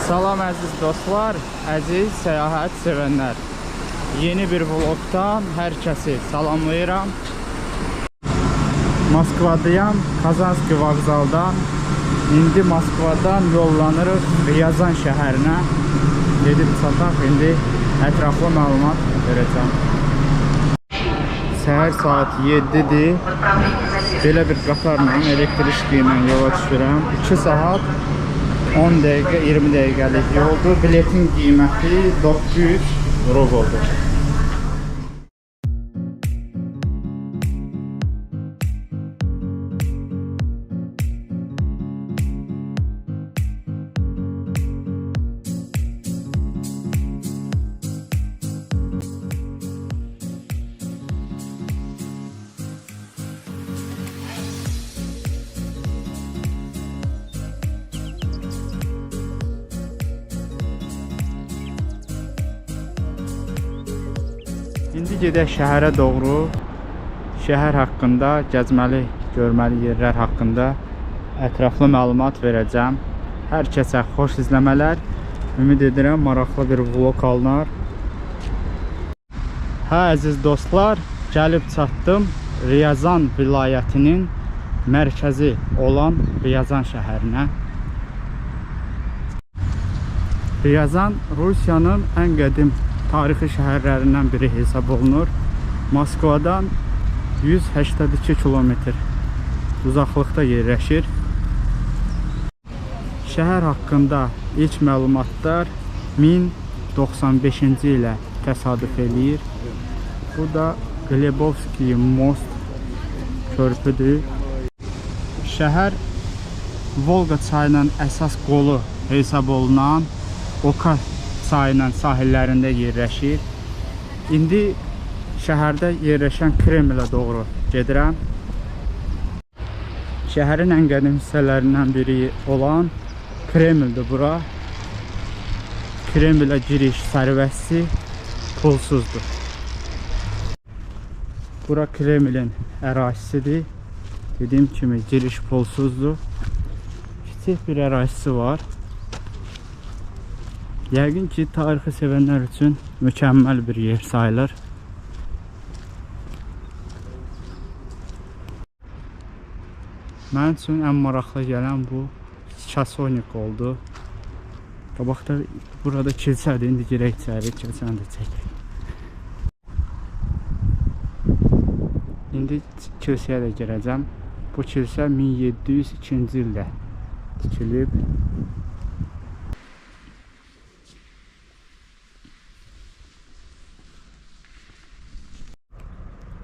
Salam əziz dostlar, əziz səyahət sevənlər. Yeni bir vlogdan hər kəsi salamlayıram. Moskvadayam, Kazanski vağzaldan. İndi Moskvadan yollanırıq Ryazan şəhərinə. Gedib çataq, indi ətraflı məlumat verəcəm. Səhər saat 7-dir. Belə bir qatarla, elektrikli ilə yola düşürəm. 2 saat 10 dəqiqə, 20 dəqiqəlik yoldur. Biletin qiyməti 900 rubldur. İndi gedək şəhərə doğru. Şəhər haqqında, gəzməli, görməli yerlər haqqında ətraflı məlumat verəcəm. Hər kəsə xoş izləmələr. Ümid edirəm maraqlı bir vlog alınar. Hə əziz dostlar, gəlib çatdım Ryazan vilayətinin mərkəzi olan Ryazan şəhərinə. Ryazan Rusiyanın ən qədim tarixi şəhərlərindən biri hesab olunur. Moskvadan 182 kilometr uzaqlıqda yerləşir. Şəhər haqqında ilk məlumatlar 1095-ci ilə təsadüf eləyir. Bu da Glebovski most körpüdür. Şəhər Volqa çayının əsas qolu hesab olunan Oka çayının sahillərində yerləşir. İndi şəhərdə yerləşən Kremlə doğru gedirəm. Şəhərin ən qədim hissələrindən biri olan Kremldir bura. Kremlə giriş sərbəstdir, pulsuzdur. Bura Kremlin ərazisidir. Dediyim kimi giriş pulsuzdur. Kiçik bir ərazisi var. Yəqin ki, tarixi sevənlər üçün mükəmməl bir yer sayılır. Mənim üçün ən maraqlı gələn bu Çasonik oldu. Qabaqda burada kilsədir, indi girək içəri, kilsəni də çəkək. İndi kilsəyə də girəcəm. Bu kilsə 1702-ci ildə tikilib.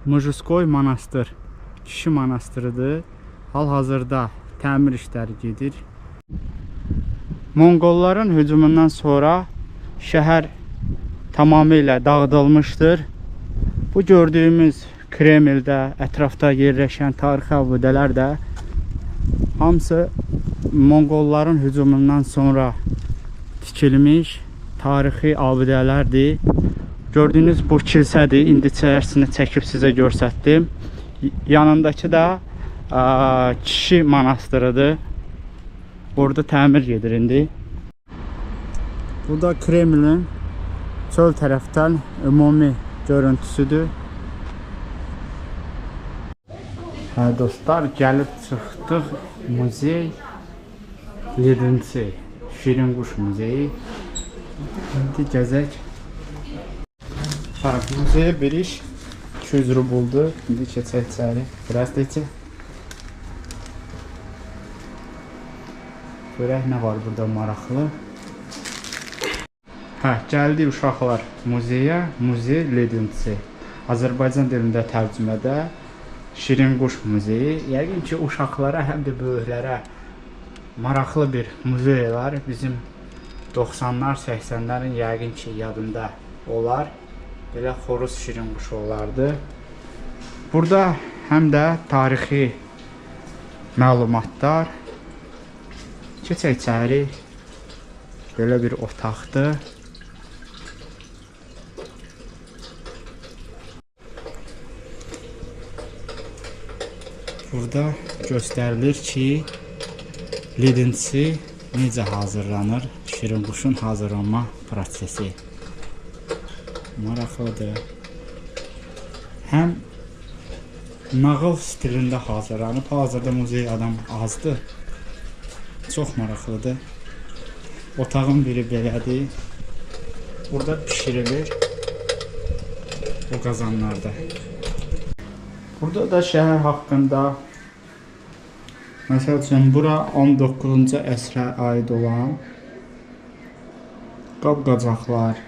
Mujskoy monastır, kişi monastırıdır. Hal-hazırda təmir işləri gedir. Monqolların hücumundan sonra şəhər tamamilə dağıdılmışdır. Bu gördüyümüz Kremldə, ətrafda yerləşən tarixi abidələr də hamısı Monqolların hücumundan sonra tikilmiş tarixi abidələrdir. Gördüyünüz bu kilsədir. İndi içərisini çəkib sizə göstərdim. Yanındakı da kişi monastırıdır. Orada təmir gedir indi. Bu da Kremlin çöl tərəfdən ümumi görüntüsüdür. Hə dostlar, gəlib çıxdıq muzey Ledinsi, Şirinquş muzeyi. İndi gəzək. Muzeyə bir iş 200 rubuldur. İndi keçək içəri. Biraz deyəcək. Görək nə var burada maraqlı. Gəldik uşaqlar muzeyə. Muzey Ledinsi. Azərbaycan dilində tərcümədə Şirinquş muzeyi. Yəqin ki, uşaqlara həm də böyüklərə maraqlı bir muzey var. Bizim 90-lar, 80-lərin yəqin ki, yadında olar. Belə xoruz Şirinquş olardı. Burada həm də tarixi məlumatlar. Keçək içəri. Belə bir otaqdır. Burada göstərilir ki, Ledinsi necə hazırlanır, şirinquşun hazırlanma prosesi. Maraqlıdır. Həm nağıl stilində hazırlanıb. Hazırda muzey adam azdır. Çox maraqlıdır. Otağın biri belədir. Burada pişirilir. O qazanlarda. Burada da şəhər haqqında, məsəl üçün, bura 19-cu əsrə aid olan qab-qacaqlar,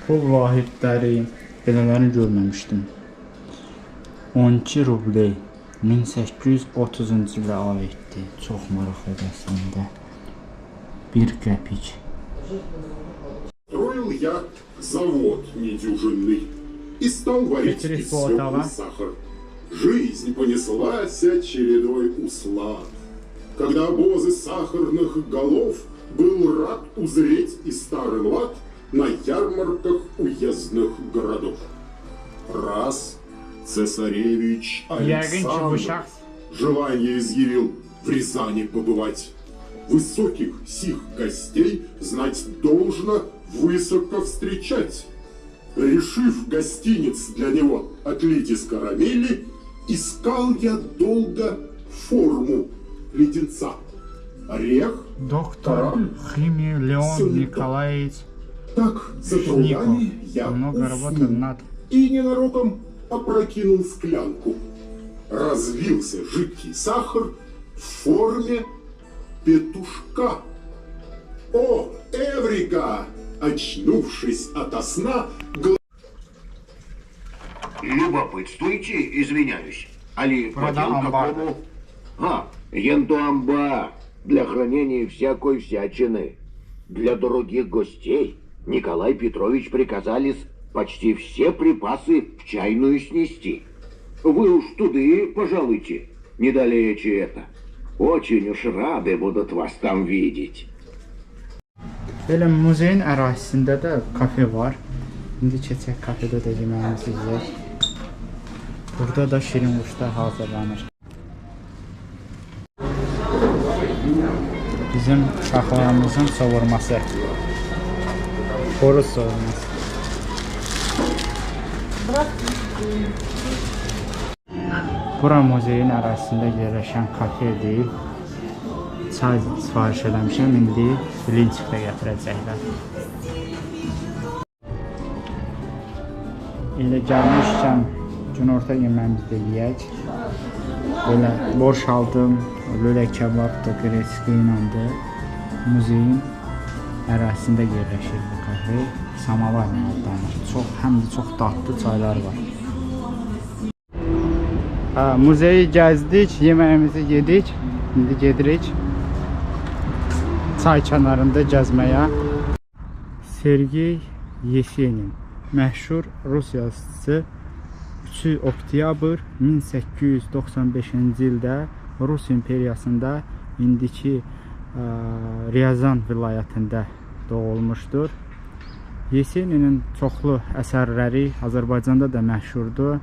pul vahidləri, belələrini görməmişdim. 12 rubli 1830-cu ilə aiddir. Çox maraqlıdır əslində. 1 qəpik. Строил я завод недюжинный и стал варить из свеклы сахар. Жизнь понеслась чередой услад, когда обозы сахарных голов был рад узреть и старый лад на ярмарках уездных городов. Раз цесаревич Александр желание изъявил в Рязани побывать. Высоких сих гостей знать должно высоко встречать. Решив гостиниц для него отлить из карамели, искал я долго форму леденца. Орех, Доктор химии Леон Николаевич так за трудами я много работал над... и ненароком опрокинул склянку. Разлился жидкий сахар в форме петушка. О, Эврика! Очнувшись ото сна, Любопытствуйте, извиняюсь. Али Продал ходил амбар. какому? Янду-амбар для хранения всякой всячины. Для других гостей Николай Петрович приказали почти все припасы в чайную снести. Вы уж туды пожалуйте, недалече это. Очень уж рады будут вас там видеть. Belə muzeyin ərazisində də kafe var. İndi keçək kafedə də yeməyimizi yeyək. Burada da şirinquşlar hazırlanır. Bizim uşaqlarımızın savurması. Xoruz savurması. Bura muzeyin ərazisində yerləşən kafedir. Çay sifariş eləmişəm, indi linçikdə gətirəcəklər. Elə gəlmişkən günorta yeməyimizi də yeyək. Belə borş aldım, lülə kebab da greçki iləndir. Muzeyin ərazisində yerləşir bu kafe. Samavar adlanır. Həm də çox dadlı çaylar var. Muzeyi gəzdik, yeməyimizi yedik. İndi gedirik çay kənarında gəzməyə. Sergey Yesenin, məşhur Rus yazıçısı, 3 oktyabr 1895-ci ildə Rus imperiyasında indiki Ryazan vilayətində doğulmuşdur. Yeseninin çoxlu əsərləri Azərbaycanda da məşhurdur.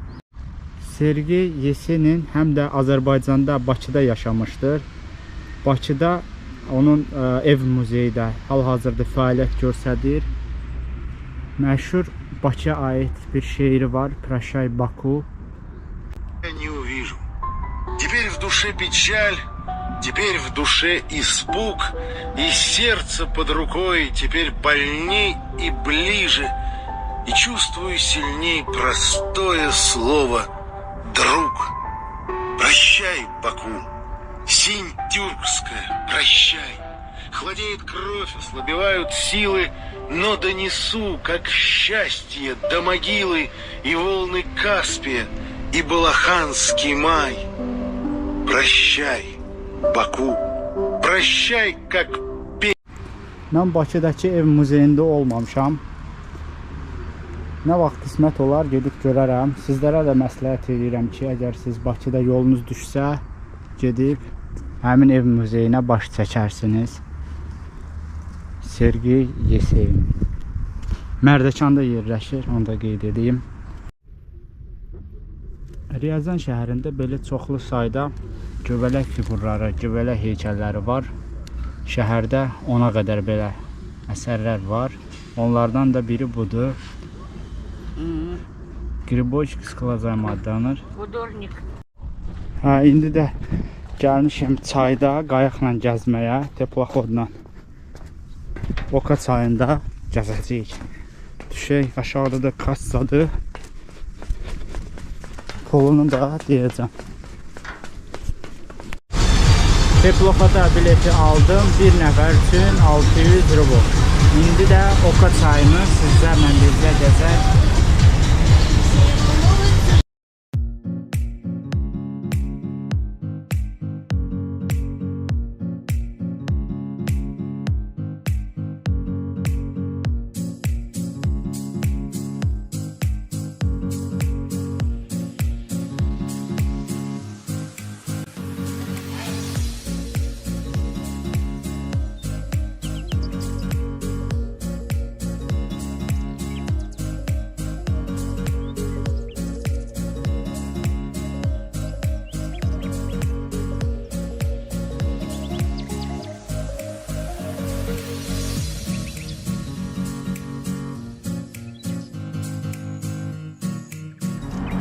Sergey Yesenin həm də Azərbaycanda, Bakıda yaşamışdır. Bakıda onun ev muzeyi də hal-hazırda fəaliyyət göstərir. Məşhur Bakıya aid bir şeiri var, Прощай, Баку. Не увижу. Теперь в душе печаль, теперь в душе испуг, и сердце под рукой теперь больней и ближе, и чувствую сильней простое слово «друг». Прощай, Баку, синь тюркская, прощай. Хладеет кровь, ослабевают силы, но донесу, как счастье, до могилы и волны Каспия, и Балаханский май. Прощай, Баку, прощай, как Mən Bakıdakı ev muzeyində olmamışam. Nə vaxt qismət olar, gedib görərəm. Sizlərə də məsləhət edirəm ki, əgər siz Bakıda yolunuz düşsə, gedib həmin ev muzeyinə baş çəkərsiniz. Sergey Yesenin. Mərdəkanda yerləşir, onu da qeyd edeyim. Ryazan şəhərində belə çoxlu sayda göbələk figurları, göbələk heykəlləri var. Şəhərdə 10-a qədər belə əsərlər var. Onlardan da biri budur. Gribocki sklazayma adlanır. Hudornik. İndi də gəlmişəm çayda qayıqla gəzməyə, teplaxodla. Oka çayında gəzəcəyik. Düşək, aşağıda da kassadır. Pulunu da deyəcəm. Teplaxoda bileti aldım. Bir nəfər üçün 600 rubl. İndi də Oka çayını sizə mən bizə gəzər.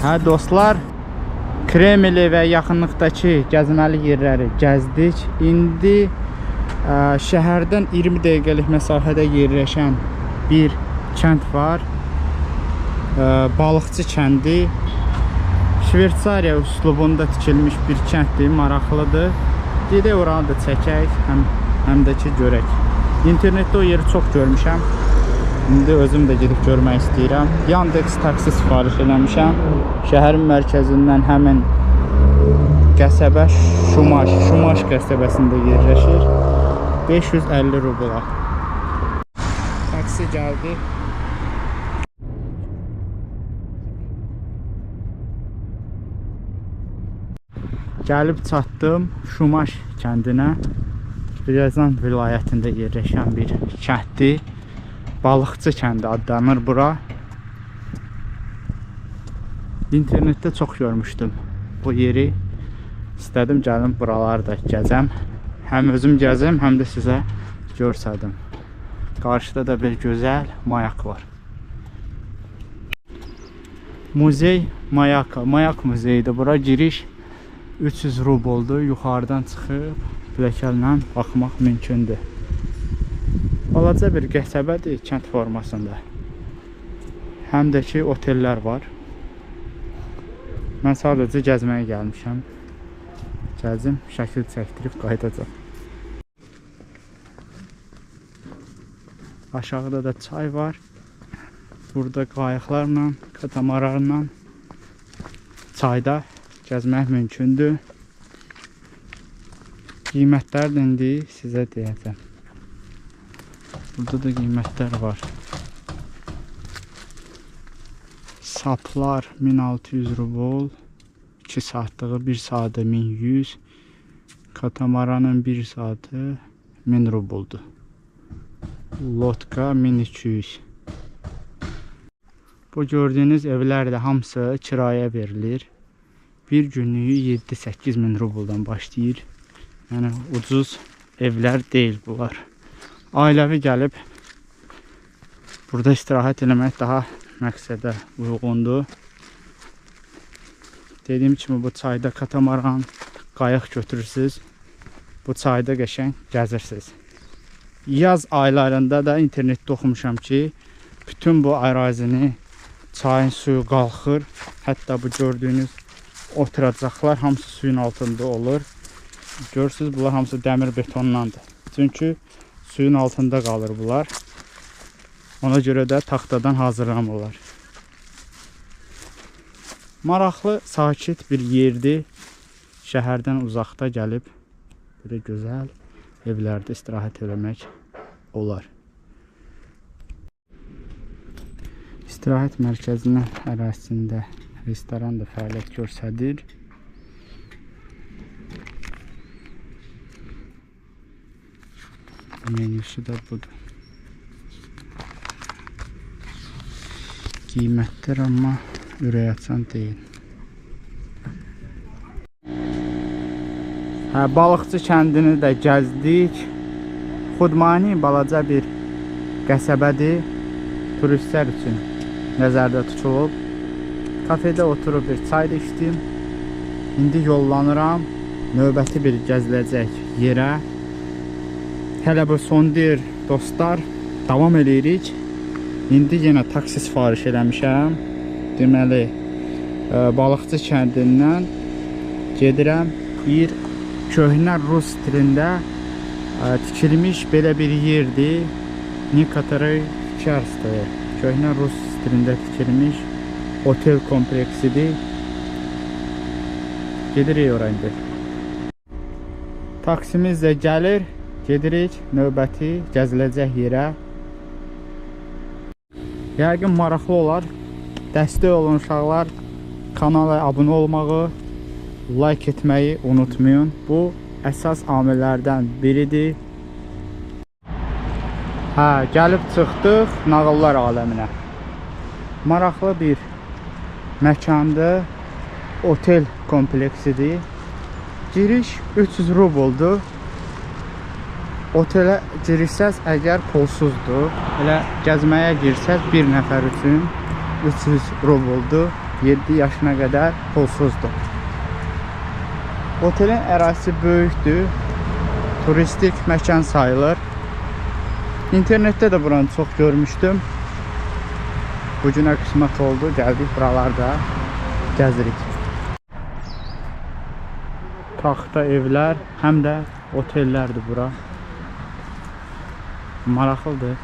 Hə dostlar, Kremli və yaxınlıqdakı gəzməli yerləri gəzdik. İndi şəhərdən 20 dəqiqəlik məsafədə yerləşən bir kənd var. Balıqçı kəndi. Şveysariya üslubunda tikilmiş bir kənddir, maraqlıdır. Gedək oranı da çəkək, həm də ki görək. İnternetdə o yeri çox görmüşəm. İndi özüm də gedib görmək istəyirəm. Yandex taksi sifariş eləmişəm. Şəhərin mərkəzindən həmin qəsəbə Şumaş qəsəbəsində yerləşir. 550 rubla. Taksi gəldi. Gəlib çatdım Şumaş kəndinə. Ryazan vilayətində yerləşən bir kənddir. Balıqçı kəndi adlanır bura. İnternetdə çox görmüşdüm bu yeri. İstədim gəlim buraları da gəzəm. Həm özüm gəzim, həm də sizə görsədim. Qarşıda da bir gözəl mayak var. Muzey Mayak muzeyidir. Bura giriş 300 rubldur. Yuxarıdan çıxıb pilləkənlə baxmaq mümkündür. Balaca bir qəsəbədir, kənd formasında. Həm də ki, otellər var. Mən sadəcə gəzməyə gəlmişəm. Gəzim, şəkil çəkdirib qayıdacam. Aşağıda da çay var. Burada qayıqlarla, katamaranla çayda gəzmək mümkündür. Qiymətlər də indi sizə deyəcəm. Burada da qiymətlər var. Saplar 1600 rubl, 2 saatlığı 1 saatı 1100, katamaranın 1 saatı 1000 rubldur. Lotka 1200. Bu gördüyünüz evlər də hamısı kiraya verilir. Bir günlüyü 7-8 min rubldan başlayır. Yəni ucuz evlər deyil bunlar. Ailəvi gəlib burada istirahət eləmək daha məqsədə uyğundur. Dediyim kimi bu çayda katamaran, qayıq götürürsünüz. Bu çayda qəşəng gəzirsiniz. Yaz aylarında da internetdə oxumuşam ki, bütün bu ərazini çayın suyu qalxır. Hətta bu gördüyünüz oturacaqlar hamısı suyun altında olur. Görürsünüz, bunlar hamısı dəmir betonlandır. Çünki suyun altında qalır bunlar. Ona görə də taxtadan hazırlanırlar. Maraqlı, sakit bir yerdir. Şəhərdən uzaqda gəlib belə gözəl evlərdə istirahət eləmək olar. İstirahət mərkəzinin ərazisində restoran da fəaliyyət göstərir. Menüsü də budur. Qiymətlər amma ürək açan deyil. Balıqçı kəndini də gəzdik. Xudmani balaca bir qəsəbədir. Turistlər üçün nəzərdə tutulub. Kafedə oturub bir çay da içdim. İndi yollanıram növbəti bir gəziləcək yerə. Hələ bu sondur dostlar. Davam edirik. İndi yenə taksi sifariş eləmişəm. Deməli, Balıqçı kəndindən gedirəm bir köhnə rus stilində tikilmiş belə bir yerdir. Nekatory Çarstoy. Köhnə rus stilində tikilmiş otel kompleksidir. Gedirik ora indi. Taksimiz də gəlir. Gedirik növbəti gəziləcək yerə. Yəqin maraqlı olar. Dəstək olun uşaqlar. Kanala abunə olmağı, like etməyi unutmayın. Bu əsas amillərdən biridir. Gəlib çıxdıq nağıllar aləminə. Maraqlı bir məkandır. Otel kompleksidir. Giriş 300 rubldur. Otelə girsəz əgər pulsuzdur. Elə gəzməyə girsəz bir nəfər üçün 300 rubldur. 7 yaşına qədər pulsuzdur. Otelin ərazisi böyükdür. Turistik məkan sayılır. İnternetdə də buranı çox görmüşdüm. Bugünə qismət oldu. Gəldik buralarda gəzirik. Taxta evlər, həm də otellərdir bura. Maraqlıdır.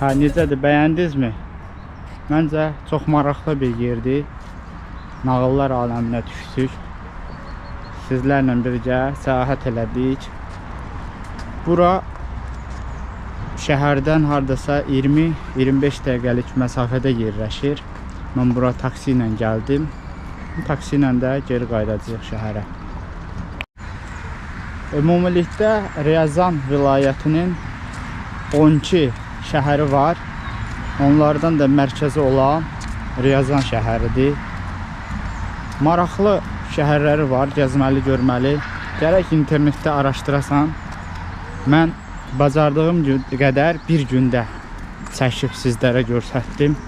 Necədir, bəyəndinizmi? Məncə çox maraqlı bir yerdir. Nağıllar aləminə düşdük. Sizlərlə birgə səyahət elədik. Bura şəhərdən hardasa 20-25 dəqiqəlik məsafədə yerləşir. Mən bura taksi ilə gəldim. Taksi ilə də geri qayıdacağıq şəhərə. Ümumilikdə Ryazan vilayətinin 12 şəhəri var. Onlardan da mərkəzi olan Ryazan şəhəridir. Maraqlı şəhərləri var, gəzməli, görməli. Gərək internetdə araşdırasan. Mən bacardığım qədər bir gündə çəkib sizlərə göstərdim.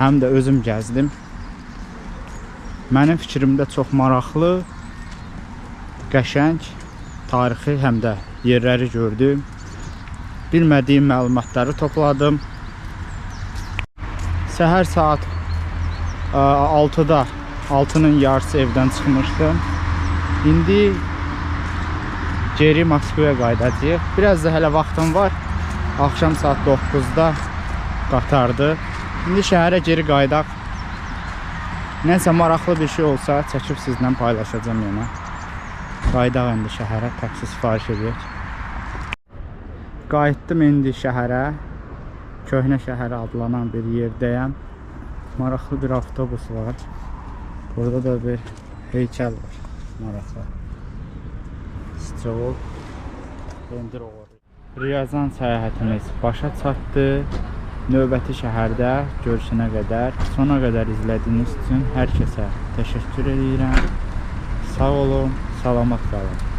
Həm də özüm gəzdim. Mənim fikrimdə çox maraqlı, qəşəng, tarixi həm də yerləri gördüm. Bilmədiyim məlumatları topladım. Səhər saat 6-da, 6-nın yarısı evdən çıxmışdım. İndi geri Moskvaya qayıdacağıq. Biraz da hələ vaxtım var. Axşam saat 9-da qatardı. İndi şəhərə geri qayıdaq. Nəsə maraqlı bir şey olsa çəkib sizlə paylaşacağım yenə. Qayıdaq indi şəhərə, taksi sifariş edək. Qayıtdım indi şəhərə. Köhnə şəhərə adlanan bir yerdəyəm. Maraqlı bir avtobus var. Burada da bir heykəl var. Maraqlı. Stroğ Dendroğlu. Riyazan səyahətimiz başa çatdı. Növbəti şəhərdə görüşənə qədər, sona qədər izlədiyiniz üçün hər kəsə təşəkkür edirəm. Sağ olun, salamat qalın.